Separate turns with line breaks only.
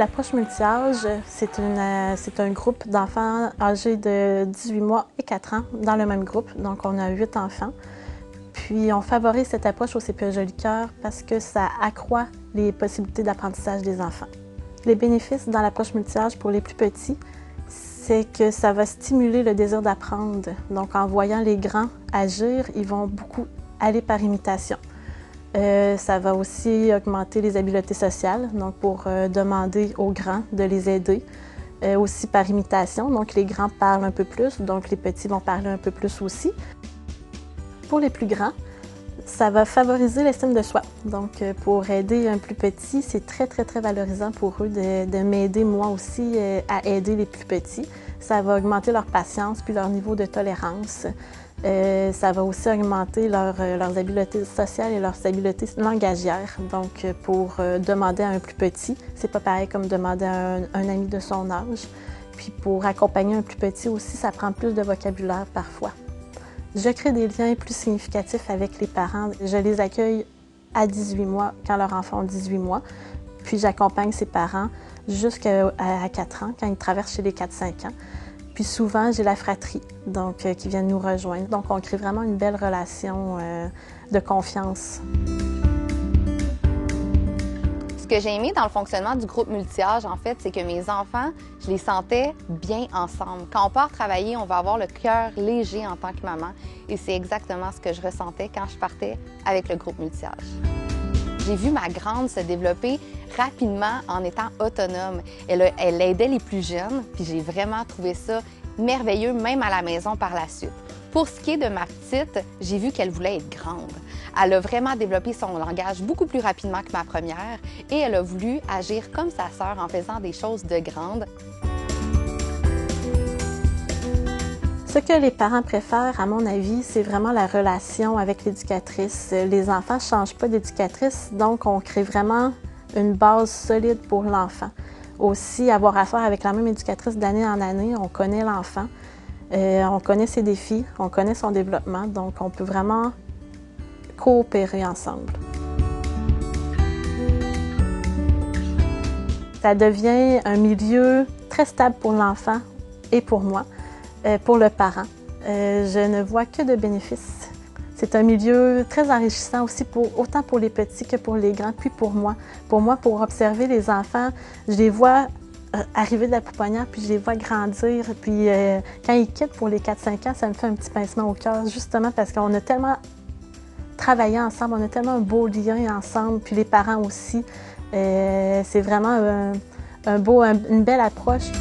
L'approche multi-âge, c'est un groupe d'enfants âgés de 18 mois et 4 ans dans le même groupe. Donc, on a 8 enfants. Puis, on favorise cette approche au CPE Jolicoeur parce que ça accroît les possibilités d'apprentissage des enfants. Les bénéfices dans l'approche multi-âge pour les plus petits, c'est que ça va stimuler le désir d'apprendre. Donc, en voyant les grands agir, ils vont beaucoup aller par imitation. Ça va aussi augmenter les habiletés sociales, donc pour demander aux grands de les aider. Aussi par imitation, donc les grands parlent un peu plus, donc les petits vont parler un peu plus aussi. Pour les plus grands, ça va favoriser l'estime de soi. Donc pour aider un plus petit, c'est très valorisant pour eux de m'aider moi aussi à aider les plus petits. Ça va augmenter leur patience puis leur niveau de tolérance. Ça va aussi augmenter leurs habiletés sociales et leurs habiletés langagières. Donc, pour demander à un plus petit, c'est pas pareil comme demander à un ami de son âge. Puis pour accompagner un plus petit aussi, ça prend plus de vocabulaire parfois. Je crée des liens plus significatifs avec les parents. Je les accueille à 18 mois, quand leur enfant a 18 mois. Puis j'accompagne ses parents jusqu'à 4 ans, quand ils traversent chez les 4-5 ans. Puis souvent, j'ai la fratrie, donc qui viennent nous rejoindre. Donc, on crée vraiment une belle relation de confiance.
Ce que j'ai aimé dans le fonctionnement du groupe multi-âge, en fait, c'est que mes enfants, je les sentais bien ensemble. Quand on part travailler, on va avoir le cœur léger en tant que maman. Et c'est exactement ce que je ressentais quand je partais avec le groupe multi-âge. J'ai vu ma grande se développer rapidement en étant autonome. Elle aidait les plus jeunes, puis j'ai vraiment trouvé ça merveilleux, même à la maison par la suite. Pour ce qui est de ma petite, j'ai vu qu'elle voulait être grande. Elle a vraiment développé son langage beaucoup plus rapidement que ma première et elle a voulu agir comme sa sœur en faisant des choses de grande.
Ce que les parents préfèrent, à mon avis, c'est vraiment la relation avec l'éducatrice. Les enfants ne changent pas d'éducatrice, donc on crée vraiment une base solide pour l'enfant. Aussi, avoir affaire avec la même éducatrice d'année en année, on connaît l'enfant, on connaît ses défis, on connaît son développement, donc on peut vraiment coopérer ensemble. Ça devient un milieu très stable pour l'enfant et pour moi. Pour le parent, je ne vois que de bénéfices. C'est un milieu très enrichissant aussi, autant pour les petits que pour les grands, puis pour moi. Pour moi, pour observer les enfants, je les vois arriver de la pouponnière, puis je les vois grandir. Puis quand ils quittent pour les 4-5 ans, ça me fait un petit pincement au cœur, justement parce qu'on a tellement travaillé ensemble, on a tellement un beau lien ensemble, puis les parents aussi. C'est vraiment une belle approche.